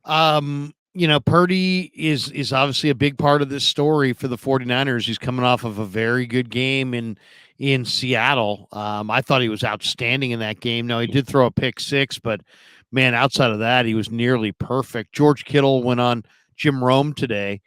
Purdy is obviously a big part of this story for the 49ers. He's coming off of a very good game in Seattle. I thought he was outstanding in that game. Now, he did throw a pick six, but man, outside of that, he was nearly perfect. George Kittle went on Jim Rome today,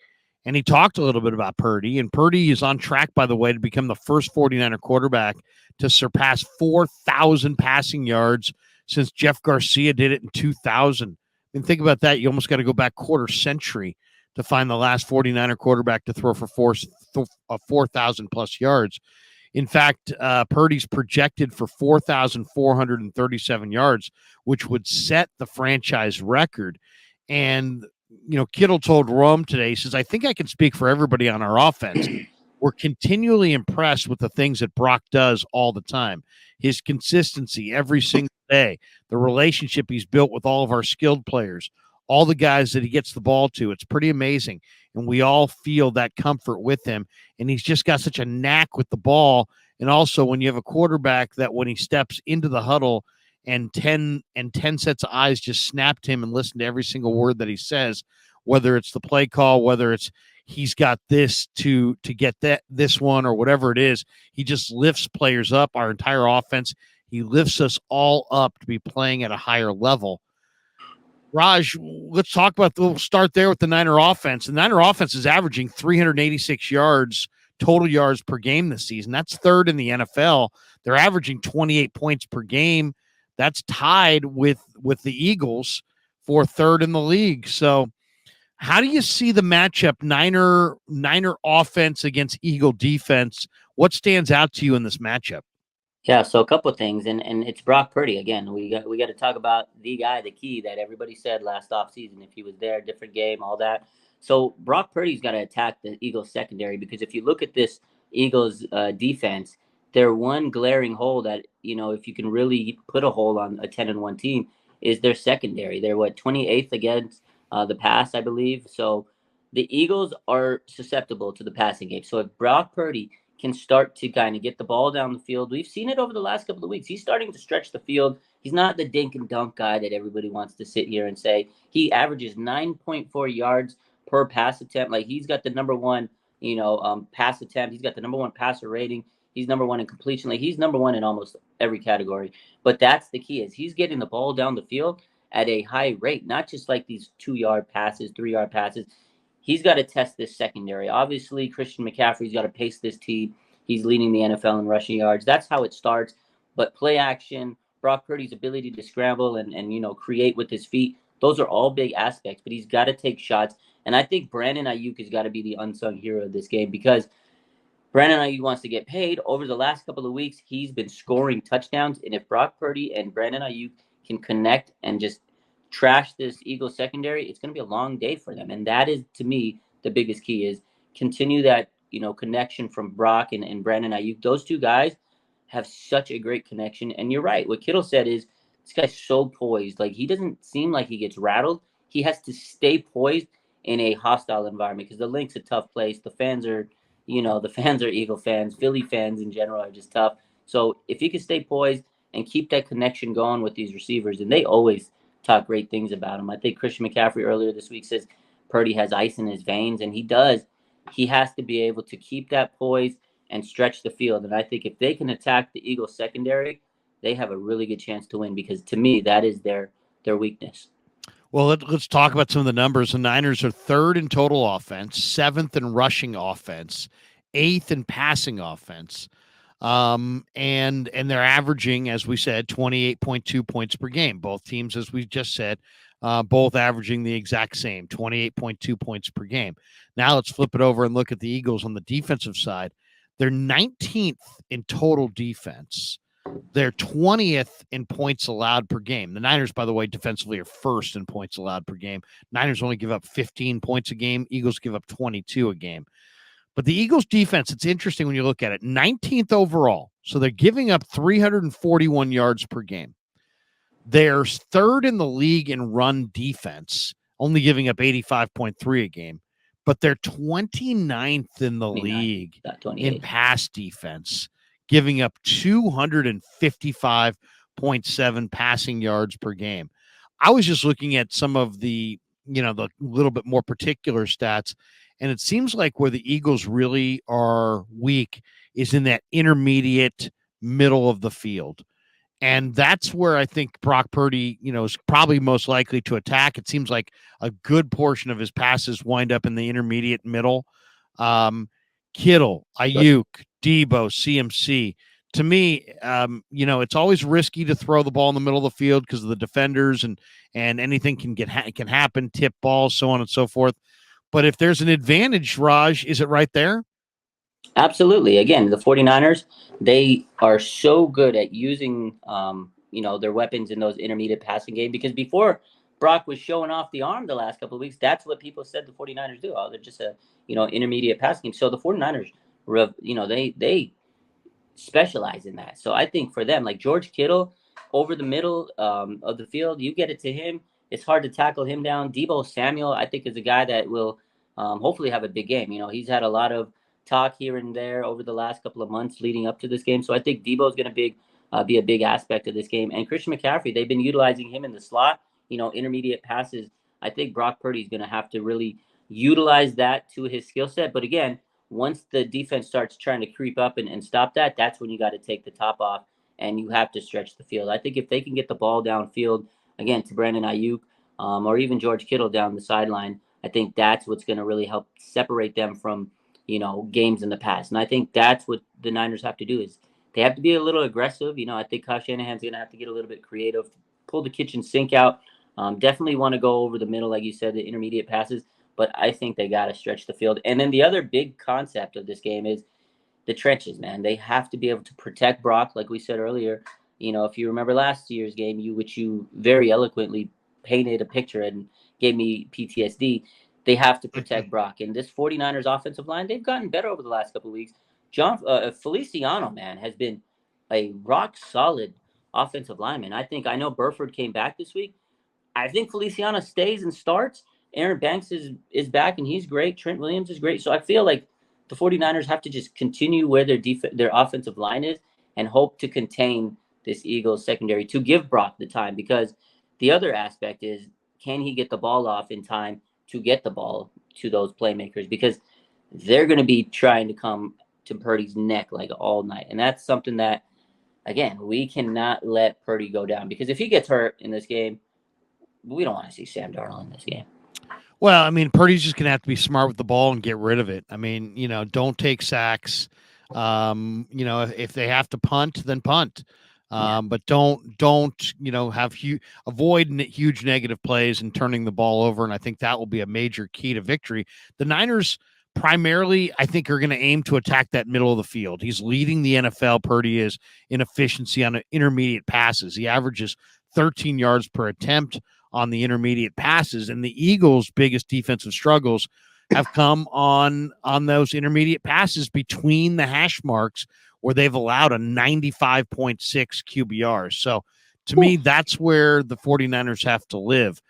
and he talked a little bit about Purdy. And Purdy is on track, by the way, to become the first 49er quarterback to surpass 4,000 passing yards since Jeff Garcia did it in 2000. And think about that. You almost got to go back quarter century to find the last 49er quarterback to throw for 4,000 plus yards. In fact, Purdy's projected for 4,437 yards, which would set the franchise record. And, Kittle told Rome today, he says, I think I can speak for everybody on our offense. We're continually impressed with the things that Brock does all the time. His consistency every single day, the relationship he's built with all of our skilled players, all the guys that he gets the ball to. It's pretty amazing. And we all feel that comfort with him. And he's just got such a knack with the ball. And also, when you have a quarterback that when he steps into the huddle and 10 sets of eyes just snap to him and listen to every single word that he says, whether it's the play call, whether it's he's got this to get this one or whatever it is, he just lifts players up, our entire offense. He lifts us all up to be playing at a higher level. Raj, let's talk about, we'll start there with the Niner offense. The Niner offense is averaging 386 yards, total yards per game this season. That's third in the NFL. They're averaging 28 points per game. That's tied with the Eagles for third in the league. So how do you see the matchup, Niner offense against Eagle defense? What stands out to you in this matchup? Yeah, so a couple of things, and it's Brock Purdy again. We got to talk about the guy, the key that everybody said last offseason. If he was there, different game, all that. So Brock Purdy's got to attack the Eagles secondary, because if you look at this Eagles defense, their one glaring hole that, if you can really put a hole on a 10-1 team, is their secondary. They're 28th against the pass, I believe. So the Eagles are susceptible to the passing game. So if Brock Purdy can start to kind of get the ball down the field. We've seen it over the last couple of weeks. He's starting to stretch the field. He's not the dink and dunk guy that everybody wants to sit here and say. He averages 9.4 yards per pass attempt. Like, he's got the number one, pass attempt. He's got the number one passer rating. He's number one in completion. Like, he's number one in almost every category. But that's the key, is he's getting the ball down the field at a high rate, not just like these 2-yard passes, 3-yard passes. He's got to test this secondary. Obviously, Christian McCaffrey's got to pace this team. He's leading the NFL in rushing yards. That's how it starts. But play action, Brock Purdy's ability to scramble and create with his feet, those are all big aspects. But he's got to take shots. And I think Brandon Ayuk has got to be the unsung hero of this game, because Brandon Ayuk wants to get paid. Over the last couple of weeks, he's been scoring touchdowns. And if Brock Purdy and Brandon Ayuk can connect and just trash this Eagles secondary, it's going to be a long day for them. And that is, to me, the biggest key, is continue that, connection from Brock and Brandon Ayuk. Those two guys have such a great connection. And you're right. What Kittle said is, this guy's so poised. Like, he doesn't seem like he gets rattled. He has to stay poised in a hostile environment, because the Link's a tough place. The fans are, the fans are Eagle fans. Philly fans in general are just tough. So if he can stay poised and keep that connection going with these receivers, and they always talk great things about him. I think Christian McCaffrey earlier this week says Purdy has ice in his veins, and he does. He has to be able to keep that poise and stretch the field. And I think if they can attack the Eagles secondary, they have a really good chance to win, because to me, that is their weakness. Well, let's talk about some of the numbers. The Niners are third in total offense, seventh in rushing offense, eighth in passing offense. And they're averaging, as we said, 28.2 points per game. Both teams, as we just said, both averaging the exact same, 28.2 points per game. Now let's flip it over and look at the Eagles on the defensive side. They're 19th in total defense. They're 20th in points allowed per game. The Niners, by the way, defensively are first in points allowed per game. Niners only give up 15 points a game. Eagles give up 22 a game. But the Eagles defense, it's interesting when you look at it, 19th overall. So they're giving up 341 yards per game. They're third in the league in run defense, only giving up 85.3 a game. But they're 29th in the league in pass defense, giving up 255.7 passing yards per game. I was just looking at some of the the little bit more particular stats. And it seems like where the Eagles really are weak is in that intermediate middle of the field. And that's where I think Brock Purdy, is probably most likely to attack. It seems like a good portion of his passes wind up in the intermediate middle. Kittle, Ayuk, Debo, CMC. To me, it's always risky to throw the ball in the middle of the field because of the defenders and anything can happen, tip balls, so on and so forth. But if there's an advantage, Raj, is it right there? Absolutely. Again, the 49ers, they are so good at using, their weapons in those intermediate passing game, because before Brock was showing off the arm the last couple of weeks, that's what people said the 49ers do. Oh, they're just a, intermediate passing game. So the 49ers, they specialize in that. So I think for them, like George Kittle over the middle of the field, you get it to him. It's hard to tackle him down. Debo Samuel, I think, is a guy that will hopefully have a big game. He's had a lot of talk here and there over the last couple of months leading up to this game. So I think Debo is going to be a big aspect of this game. And Christian McCaffrey, they've been utilizing him in the slot, intermediate passes. I think Brock Purdy is going to have to really utilize that to his skill set. But again, once the defense starts trying to creep up and stop that, that's when you got to take the top off and you have to stretch the field. I think if they can get the ball downfield, again, to Brandon Ayuk or even George Kittle down the sideline, I think that's what's going to really help separate them from, games in the past. And I think that's what the Niners have to do is they have to be a little aggressive. I think Kyle Shanahan's going to have to get a little bit creative, pull the kitchen sink out. Definitely want to go over the middle, like you said, the intermediate passes. But I think they got to stretch the field. And then the other big concept of this game is the trenches, man. They have to be able to protect Brock, like we said earlier. If you remember last year's game, which you very eloquently painted a picture and gave me PTSD, they have to protect Brock. And this 49ers offensive line, they've gotten better over the last couple of weeks. Feliciano, man, has been a rock solid offensive lineman. I know Burford came back this week. I think Feliciano stays and starts. Aaron Banks is back, and he's great. Trent Williams is great. So I feel like the 49ers have to just continue where their offensive line is and hope to contain this Eagles secondary to give Brock the time, because the other aspect is, can he get the ball off in time to get the ball to those playmakers, because they're going to be trying to come to Purdy's neck like all night. And that's something that, again, we cannot let Purdy go down, because if he gets hurt in this game, we don't want to see Sam Darnold in this game. Well, I mean, Purdy's just going to have to be smart with the ball and get rid of it. I mean, don't take sacks. If they have to punt, then punt. But don't have avoid huge negative plays and turning the ball over. And I think that will be a major key to victory. The Niners primarily, I think, are going to aim to attack that middle of the field. He's leading the NFL. Purdy is in efficiency on intermediate passes. He averages 13 yards per attempt on the intermediate passes, and the Eagles' biggest defensive struggles have come on those intermediate passes between the hash marks, where they've allowed a 95.6 QBR. So to me, that's where the 49ers have to live.